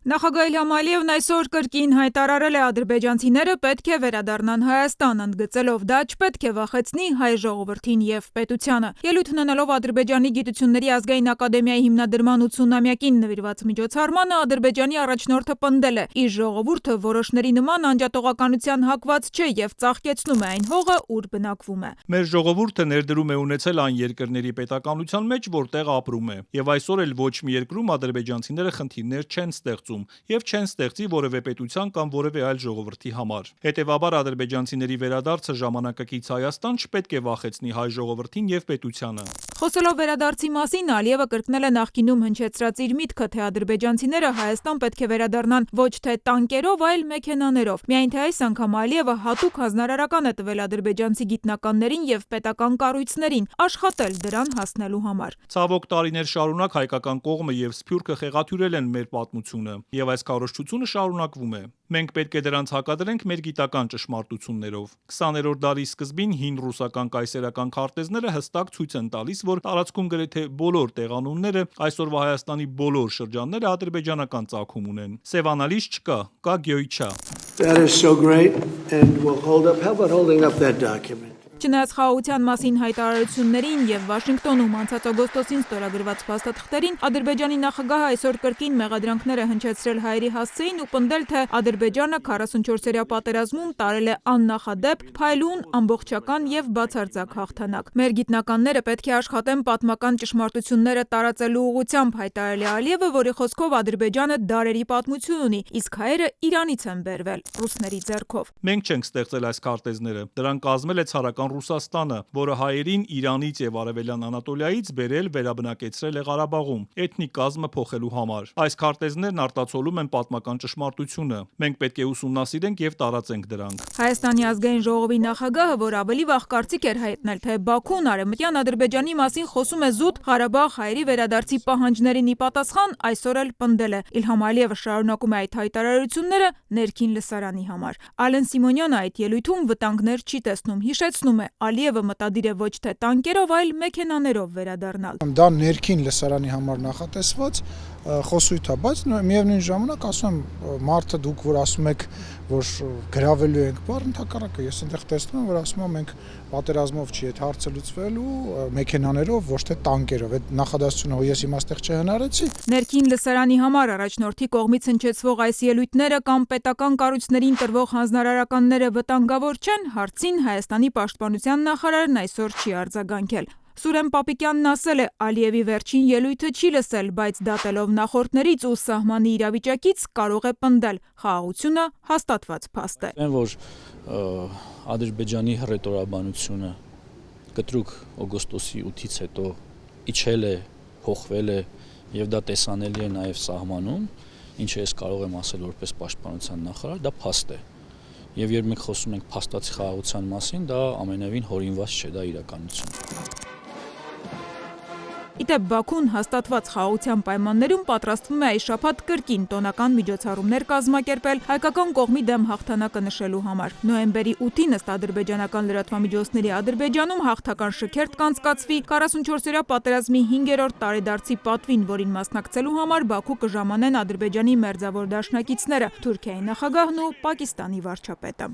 Նախագահ Իլհամ Ալիևն այսօր կրկին հայտարարել է ադրբեջանցիները պետք է վերադառնան Հայաստան, ընդգծելով դա չպետք է վախեցնի հայ ժողովրդին և պետությանը։ Ելույթ ունենալով Ադրբեջանի գիտությունների ազգային ակադեմիայի հիմնադրման 80-ամյակին նվիրված միջոցառմանը Ադրբեջանի առաջնորդը պնդել է՝ իր ժողովուրդը որոշների նման անջատողականության հակված չէ և ծաղկեցնում է այն հողը, ուր բնակվում է։ Մեր ժողովուրդը ներդրում է ունեցել այն երկրների պետականության մեջ, որտեղ ապրում է, եւ այսօր էլ ոչ մի երկրում ադրբեջանցիները խնդիրներ չեն ստեղծում եւ չեն ստեղծի որևէ պետության կամ որևէ այլ ժողովրդի համար։ Հետևաբար ադրբեջանցիների վերադարձը ժամանակակից Հայաստան չպետք է վախեցնի հայ ժողովրդին եւ պետությանը։ Խոսելով վերադարձի մասին, Ալիևը կրկնել է նախկինում հնչեցրած իր միտքը, թե ադրբեջանցիները Հայաստան պետք է վերադառնան ոչ թե տանկերով, այլ մեքենաներով։ Միայն թե այս անգամ Ալիևը հատուկ հանրարարական է տվել ադրբեջանցի գիտնականներին եւ պետական կառույցներին աշխատել դրան հասնելու համար։ Ցավոք տարիներ շարունակ հայկական կողմը եւ Սփյուռքը խեղաթյուրել են մեր պատմությունը, եւ այս քարոզչությունը շարունակվում է։ Մենք պետք է դրանց հակադրենք մեր գիտական ճշմարտություններով։ 20-րդ դարի սկզբին հին ռուսական կայսերական քարտեզները հստակ ցույց են տալիս, որ տարածքում գրեթե բոլոր տեղանունները, այսօրվա Հայաստանի բոլոր շրջանները ադրբեջանական ծագում ունեն։ Սևանալիս չկա, կա Գյոյչա։ That is so great and we'll hold up. How about holding up that document? Չնայած խաղաղության մասին հայտարարություններին եւ Վաշինգտոնում անցած օգոստոսին ստորագրված փաստաթղթերին, Ադրբեջանի նախագահը այսօր կրկին մեղադրանքները հնչեցրել հայերի հասցեին ու պնդել, թե Ադրբեջանը 44-օրյա պատերազմում տարել է աննախադեպ, փայլուն, ամբողջական եւ բացարձակ հաղթանակ։ Մեր գիտնականները պետք է աշխատեն պատմական ճշմարտությունները տարածելու ուղղությամբ, հայտարարել է Ալիևը, որի խոսքով Ադրբեջանը դարերի պատմություն ունի, իսկ հայերը Իրանից են բերվել, ռուսների ձեռքով։ Մենք չենք ստեղծել այս քարտեզները, դրան կազմել է ցարական Ռուսաստանը, որը հայերին Իրանից եւ Արևելյան Անատոլիայից բերել վերաբնակեցրել է Ղարաբաղում, էթնիկ կազմը փոխելու համար։ Այս քարտեզներն արտացոլում են պատմական ճշմարտությունը։ Մենք պետք է ուսումնասիրենք եւ տարածենք դրանք։ Հայաստանի ազգային ժողովի նախագահը, որ ավելի վաղ կարծիք էր հայտնել, թե Բաքուն արևմտյան Ադրբեջանի մասին խոսում է զուտ Ղարաբաղ հայերի վերադարձի պահանջներին ի պատասխան, այսօր էլ պնդել է՝ Իլհամ Ալիևը շարունակում է այդ հայտարարությունները ներքին լսարանի համար։ Ալեն Սիմոնյանը այդ ելույթում վտանգներ չի տեսնում, հիշեցնում է՝ Ալիևը մտադիր է ոչ թե տանկերով, այլ մեքենաներով վերադառնալ։ Դա ներքին լսարանի համար նախատեսված խոսույթ է, բայց միևնույն ժամանակ ասում եմ, մարդը դուք որ ասում եք, որ գրավելու ենք բառ, ընդհակառակը ես այնտեղ տեսնում եմ, որ ասում եմ մենք պատերազմով չի այդ հարցը լուծվելու, մեքենաներով, ոչ թե տանկերով։ Այդ նախադասությունը ես հիմա այստեղ չհնարեցի։ Ներքին լսարանի համար առաջնորդի կողմից հնչեցվող այս ելույթները կամ պետական կառույցներին տրվող հանձնարարականները վտանգավոր չեն, հարցին Հայաստանի պաշտպանության նախարարն այսօր չի արձագանքել։ Սուրեն Պապիկյանն ասել է՝ Ալիևի վերջին ելույթը չի լսել, բայց դատելով նախորդներից ու սահմանի իրավիճակից կարող է պնդել՝ խաղաղությունը հաստատված փաստ է։ Որ Ադրբեջանի հռետորաբանությունը կտրուկ օգոստոսի 8-ից հետո իջել է, փոխվել է եւ դա տեսանելի է նաեւ սահմանում, ինչը ես կարող եմ ասել որպես պաշտպանության նախարար, դա փաստ է։ Եվ երբ մենք խոսում ենք փաստացի խաղաղության մասին, դա ամենևին հորինված չէ, դա իրականություն։ Իդեպ Բաքուն հաստատված խաղաղության պայմաններում պատրաստվում է այս շաբաթ կրկին տոնական միջոցառումներ կազմակերպել հայկական կողմի դեմ հաղթանակը նշելու համար։ Նոյեմբերի 8-ին ըստ ադրբեջանական լրատվամիջոցների Ադրբեջանում հաղթական շքերթ կանցկացվի 44-օրյա պատերազմի 5-րդ տարեդարձի պատվին, որին մասնակցելու համար Բաքու կժամանեն Ադրբեջանի մերձավոր դաշնակիցները՝ Թուրքիայի նախագահն ու Պակիստանի վարչապետը։